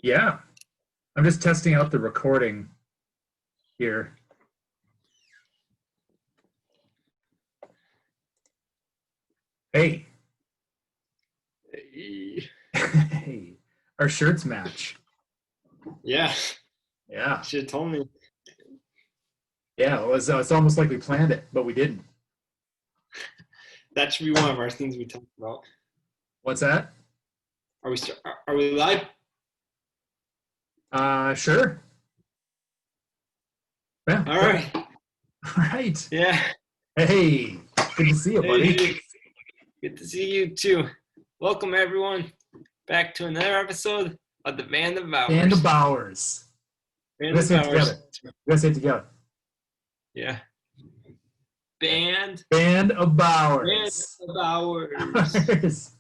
Yeah, I'm just testing out the recording here. Hey, hey, our shirts match. Yeah, Yeah, should have told me. yeah. It's almost like we planned it, but we didn't. That should be one of our things we talk about. What's that? Are we live? Sure. Yeah, All go. right. All right. Yeah. Hey, good to see you, buddy. Hey, good to see you too. Welcome everyone back to another episode of the Band of Bauer. Band of Bowers. Band Let's of say it together. Let's say it together. Yeah. Band of Bowers. of Bauers.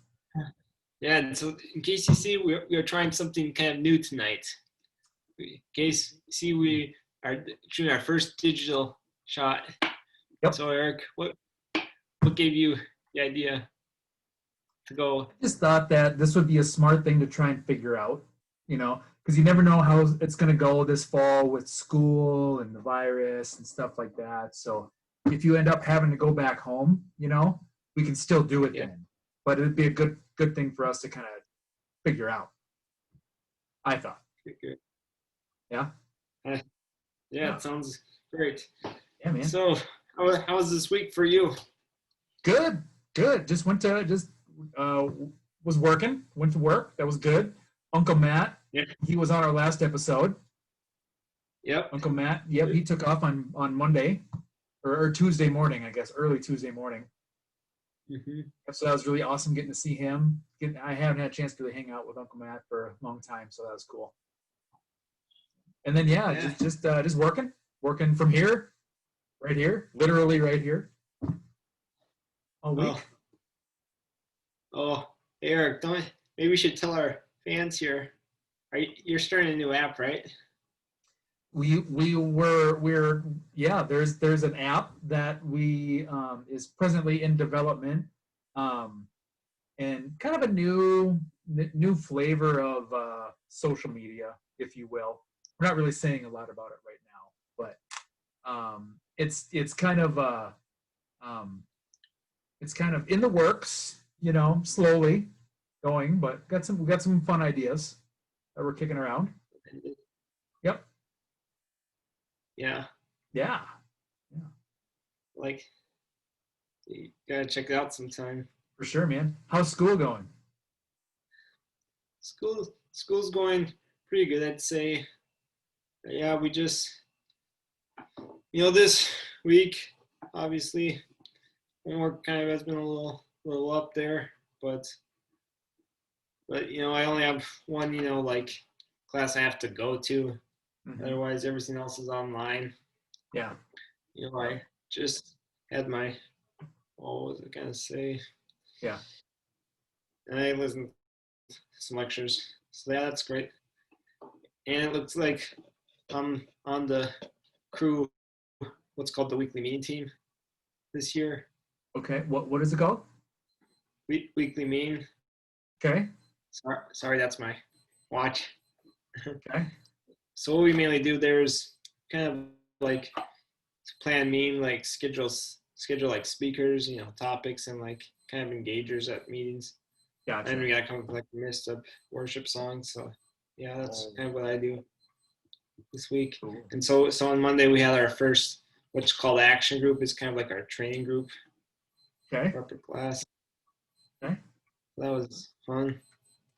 Yeah, and so in case you see, we're trying something kind of new tonight. In case you see, we are shooting our first digital shot. Yep. So Eric, what gave you the idea to go? I just thought that this would be a smart thing to try and figure out, because you never know how it's going to go this fall with school and the virus and stuff like that. So if you end up having to go back home, we can still do it then. But it would be a good thing for us to kind of figure out, I thought. Good. Yeah? Yeah, it sounds great. Yeah, man. So how was this week for you? Good. Just was working, went to work. That was good. Uncle Matt, He was on our last episode. Yep. Uncle Matt, he took off on Monday or Tuesday morning, I guess, early Tuesday morning. Mm-hmm. So that was really awesome getting to see him. I haven't had a chance to really hang out with Uncle Matt for a long time, so that was cool. And then just working from here, right here, literally right here, all week. Oh, Eric, maybe we should tell our fans here. You're starting a new app, right? There's an app that we is presently in development, and kind of a new flavor of social media, if you will. We're not really saying a lot about it right now, but it's kind of in the works, slowly going, but we got some fun ideas that we're kicking around. Yep. Yeah. Like, you gotta check it out sometime. For sure, man. How's school going? School's going pretty good, I'd say. Yeah, we just, this week, obviously, homework kind of has been a little up there, but I only have one, class I have to go to. Mm-hmm. Otherwise, everything else is online. Yeah. I just had my, what was I gonna say? Yeah. And I listened to some lectures, so that's great. And it looks like I'm on the crew, what's called the weekly meeting team this year. Okay. What is it called? Weekly meeting. Okay. Sorry, that's my watch. Okay. So what we mainly do there is kind of like plan meeting, like schedule like speakers, topics, and like kind of engagers at meetings. Gotcha. And we got kind of like a list of worship songs. So yeah, that's kind of what I do this week. Cool. And so on Monday we had our first, what's called action group. It's kind of like our training group. Okay. Corporate class. Okay. That was fun.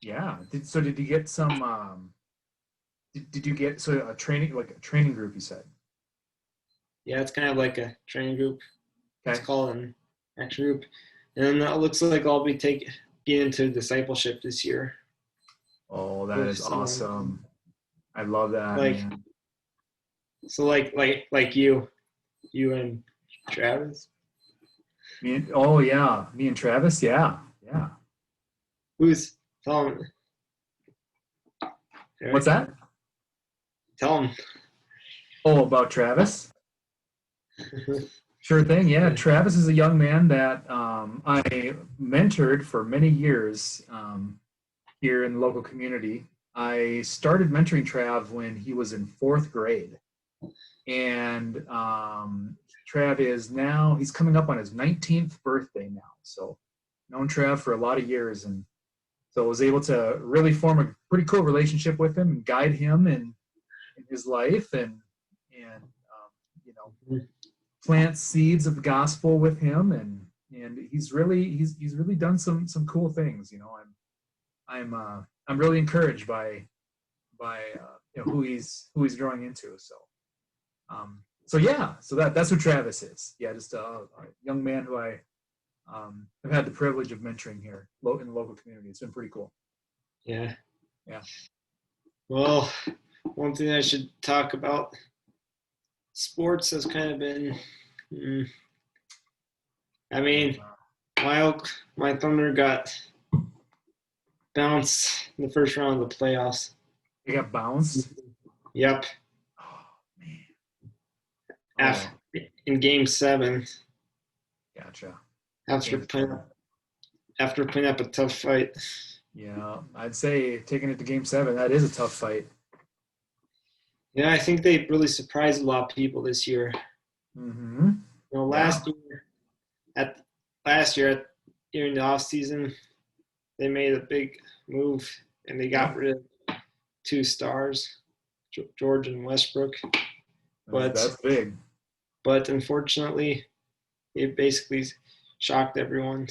Yeah. Did you get some? Did you get a training group? You said. Yeah, it's kind of like a training group. Okay. It's called an action group, and it looks like I'll be get into discipleship this year. Oh, that is awesome! I love that. Man. So like you and Travis. Me and Travis. Yeah. Who's telling? What's that? Tell him. Oh, about Travis? Sure thing. Yeah, Travis is a young man that I mentored for many years here in the local community. I started mentoring Trav when he was in fourth grade. And Trav is now, he's coming up on his 19th birthday now. So known Trav for a lot of years. And so I was able to really form a pretty cool relationship with him and guide him in his life and you know, plant seeds of the gospel with him. And he's really done some cool things. You know, I'm really encouraged by you know, who he's growing into. So yeah, so that's who Travis is. Yeah, just a young man who I have had the privilege of mentoring here in the local community. It's been pretty cool. Yeah. Yeah. Well, one thing I should talk about sports has kind of been. I mean, my Thunder got bounced in the first round of the playoffs. They got bounced. Yep. Oh man. After, in Game 7. Gotcha. After putting up a tough fight. Yeah, I'd say taking it to Game 7, that is a tough fight. Yeah, I think they really surprised a lot of people this year. Mm-hmm. You know, last year during the off season, they made a big move and they got rid of 2 stars, George and Westbrook. But that's big. But unfortunately, it basically shocked everyone.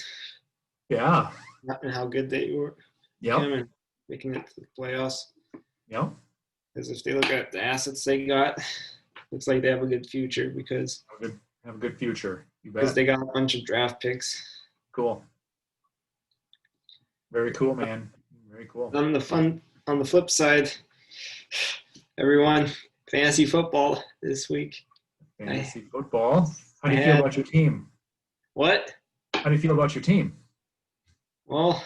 Yeah. And how good they were. Yep. Making it to the playoffs. Yep. Because if they look at the assets they got, looks like they have a good future because have a good future. You bet. Because they got a bunch of draft picks. Cool. Very cool, man. Very cool. On the flip side, everyone, fantasy football this week. Fantasy football. How do you feel about your team? What? How do you feel about your team? Well,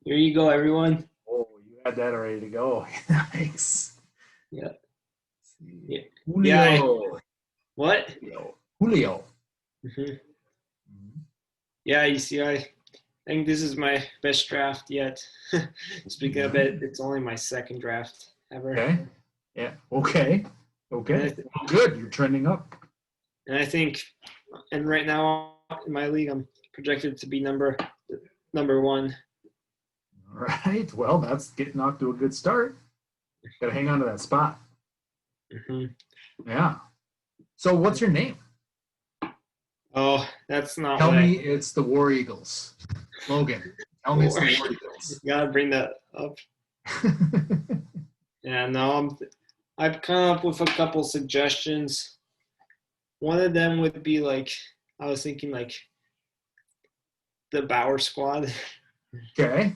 here you go, everyone. Oh, you had that ready to go. Nice. Yeah. Julio. Yeah. What? Julio. Mm-hmm. Yeah, you see, I think this is my best draft yet. Speaking of it, it's only my second draft ever. Okay. Yeah. Okay. Good. You're trending up. And I think, and right now in my league, I'm projected to be number 1. All right. Well, that's getting off to a good start. Got to hang on to that spot. Mm-hmm. Yeah. So, what's your name? Oh, that's not. Tell me it's the War Eagles. Logan, tell me it's the War Eagles. You gotta bring that up. Yeah, no, I've come up with a couple suggestions. One of them would be like, I was thinking like the Bauer squad. Okay.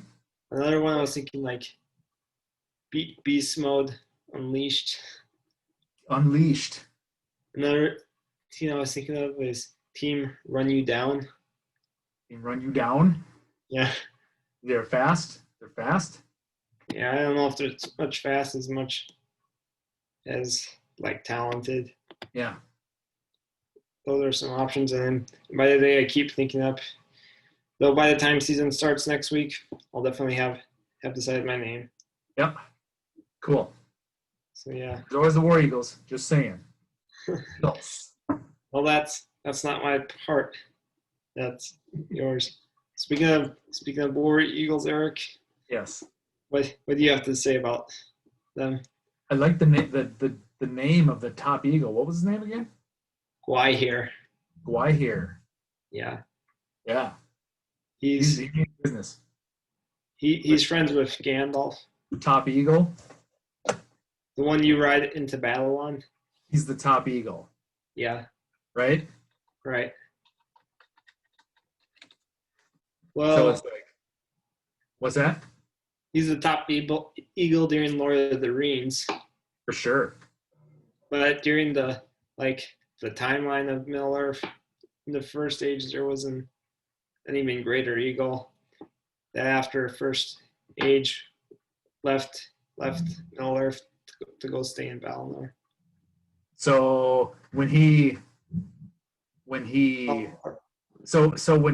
Another one I was thinking like Beast Mode Unleashed. Another team I was thinking of is Team Run You Down. Team Run You Down? Yeah. They're fast? Yeah, I don't know if they're much fast as much as like talented. Yeah. Those are some options, and by the day I keep thinking up. Though by the time season starts next week, I'll definitely have decided my name. Yep. Cool. So yeah. There's always the War Eagles. Just saying. Well, that's not my part. That's yours. Speaking of War Eagles, Eric. Yes. What do you have to say about them? I like the name the name of the top eagle. What was his name again? Gwaihere. Yeah. Yeah. He's in business. He's friends with Gandalf. Top eagle. The one you ride into battle on. He's the top eagle. Yeah. Right. Well, so it's like, what's that? He's the top eagle during Lord of the Rings. For sure. But during the timeline of Middle Earth, in the first age, there was an even greater eagle that after first age left Middle Earth to go stay in Valinor. So when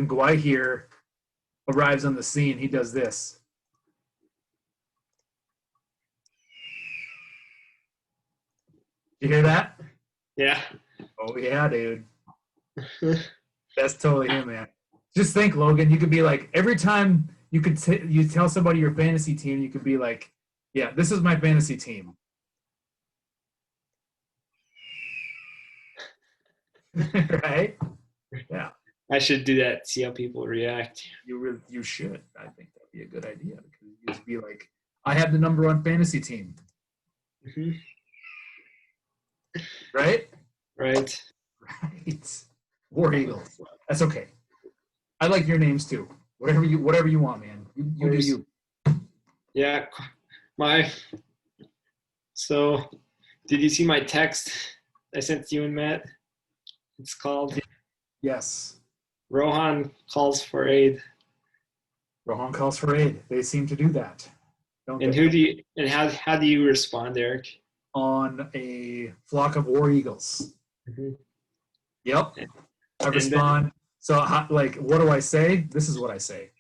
Gwaihere arrives on the scene, he does this. You hear that? Yeah. Oh yeah, dude. That's totally him, man. Just think, Logan. You could be like every time you tell somebody your fantasy team, you could be like, "Yeah, this is my fantasy team." Right? Yeah. I should do that. See how people react. You should. I think that'd be a good idea because you just be like, "I have the number one fantasy team." Hmm. Right? Right. Right. War Eagles. That's okay. I like your names too. Whatever you want, man. You do you. Yeah. My. So, did you see my text I sent to you and Matt? It's called Yes. Rohan Calls for Aid. Rohan calls for aid. They seem to do that, don't And they? how do you respond, Eric? On a flock of war eagles. Mhm. Yep. I And then respond. So, like, what do I say? This is what I say.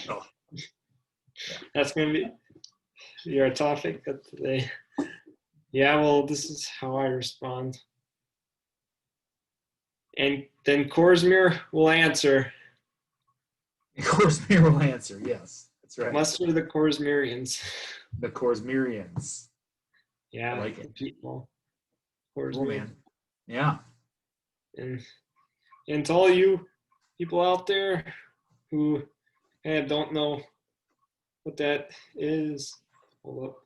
Oh, that's gonna be your topic of today. Yeah, well, this is how I respond. And then Korsmir will answer. of course, Mir will answer. Yes, that's right. Muster the Korsmirians. The Korsmirians. I Yeah, like the it. people. Cool, Korsmir. man. Yeah. And to all you people out there who kind of don't know what that is, hold up.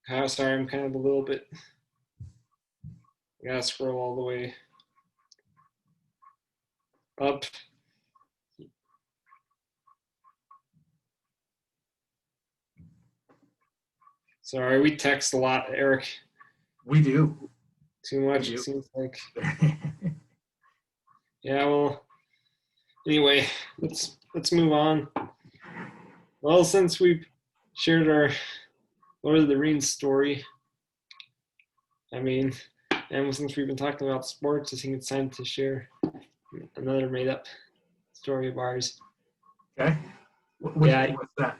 Oh, sorry, I'm kind of a little bit. I gotta scroll all the way up. Sorry, we text a lot, Eric. We do. Too much, We it do. seems like. Yeah, well, anyway, let's move on. Well, since we've shared our Lord of the Rings story, I mean, and since we've been talking about sports, I think it's time to share another made-up story of ours. Okay. Yeah, What's that?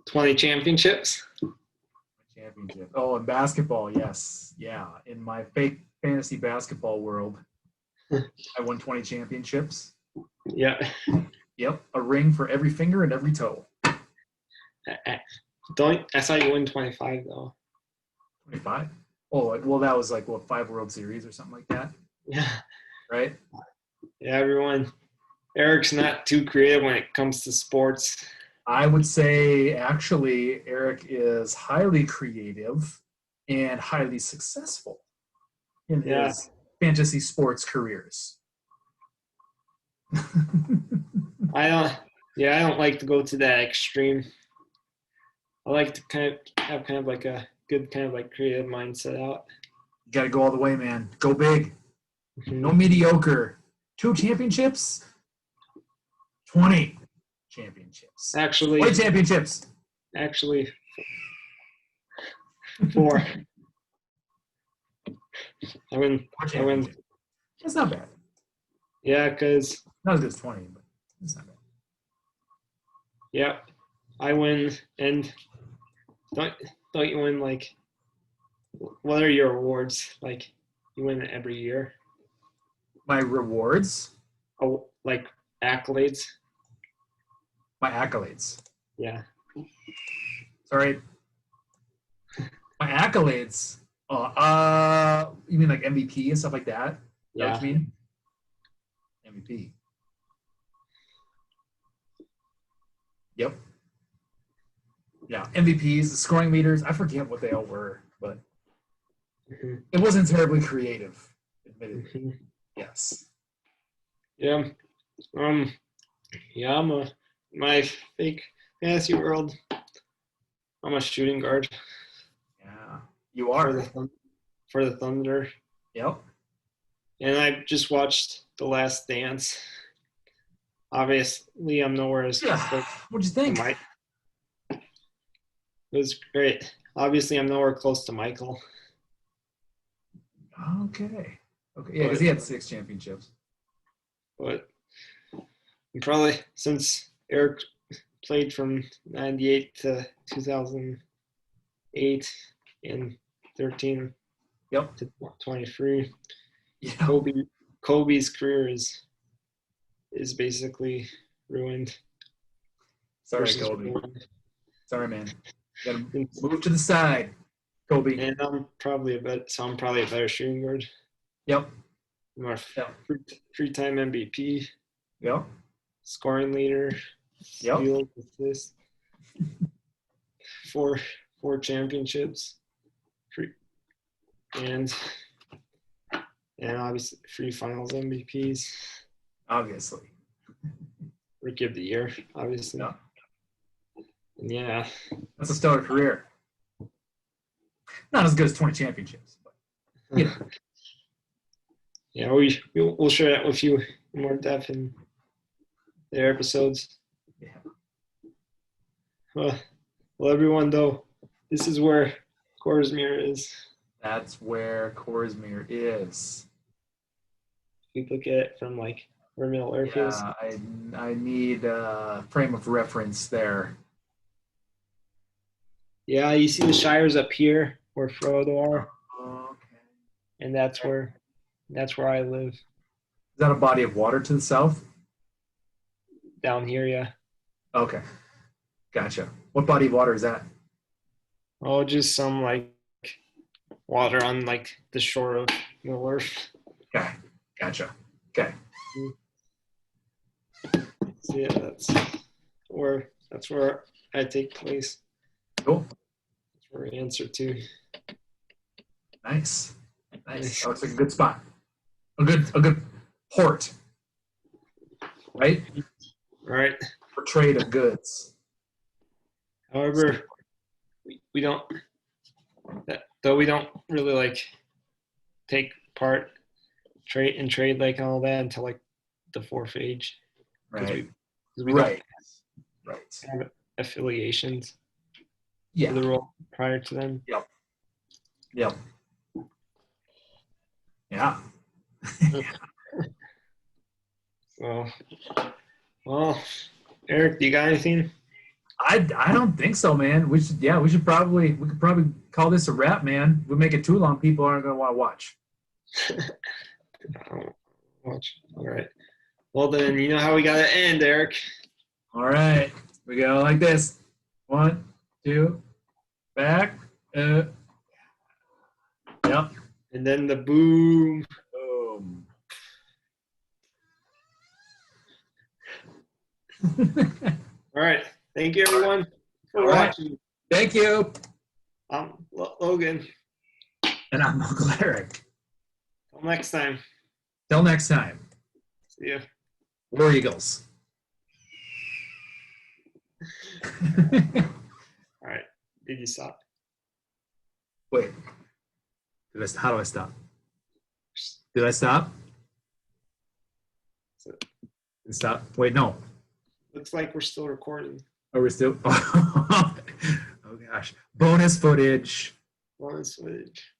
20 championships. Championship. Oh, in basketball, yes. Yeah. In my fake fantasy basketball world, I won 20 championships. Yeah. Yep. A ring for every finger and every toe. I saw you win 25 though. 25? Oh, well, that was like, what, 5 World Series or something like that, Yeah. right? Yeah, everyone. Eric's not too creative when it comes to sports. I would say actually Eric is highly creative and highly successful in Yeah. his fantasy sports careers. I don't I don't like to go to that extreme. I like to kind of have kind of like a good kind of like creative mindset out. You got to go all the way, man. Go big. Mm-hmm. No mediocre. 2 championships, 20 championships. Actually, 20 championships. Actually, 4. I win. That's not bad. Yeah, because Not as good as 20, but it's not bad. Yeah, I win, and don't you win like? What are your awards? Like, you win every year. My rewards? Oh, like accolades. My accolades. Yeah. Sorry. My accolades. You mean like MVP and stuff like that? Is that what you mean? MVP. Yep. Yeah, MVPs, scoring leaders. I forget what they all were, but it wasn't terribly creative, admittedly. Yes. Yeah. Yeah. My fake fantasy world. I'm a shooting guard. Yeah, you are. For the Thunder. Yep. And I just watched The Last Dance. Obviously, I'm nowhere as close. What'd you think? It was great. Obviously, I'm nowhere close to Michael. Okay. Yeah, because he had 6 championships. But probably since Eric played from 98 to 2000, 8 and 13 Yep. to 23. Yeah. Kobe's career is basically ruined. Sorry, versus Kobe. ruined. Sorry, man. Gotta move to the side, Kobe. And I'm probably a better shooting guard. Yep. More Yep. three-time MVP, Yep. scoring leader, Yep. steals, assists, four championships, and obviously 3 Finals MVPs. Obviously. Rookie of the Year, obviously. Yeah. And yeah. That's a stellar career. Not as good as 20 championships, but you know. Yeah, we'll share that with you in more depth in their episodes. Yeah. Well, everyone, though, this is where Korsmir is. That's where Korsmir is. You look at it from like where Middle Earth is. I need a frame of reference there. Yeah, you see the Shires up here where Frodo are, Okay. and that's where I live. Is that a body of water to the south? Down here, yeah. Okay. Gotcha. What body of water is that? Oh, just some like water on like the shore of Middle Earth. Okay. Gotcha. Okay. So yeah, that's where I take place. Cool. That's where I answer to. Nice. Nice. Oh, it's a good spot. A good port. Right? Right. For trade of goods. However, we don't really like take part trade like all that until like the 4th age. Right. We right. have affiliations. Yeah. For the role prior to them. Yep. Yeah. So, well, Eric, do you got anything? I don't think so, man. We could probably call this a wrap, man. We make it too long, people aren't gonna want to watch. Watch. All right. Well then, you know how we gotta end, Eric. All right. We go like this. 1, 2, back. Yep. And then the boom. Boom. All right. Thank you, everyone, for watching. Thank you. I'm Logan. And I'm Uncle Eric. Till next time. Till next time. See ya. War Eagles. All right. Did you stop? Wait. How do I stop? Did I stop? Stop. Wait, no. Looks like we're still recording. Are we still? Oh gosh. Bonus footage. Bonus footage.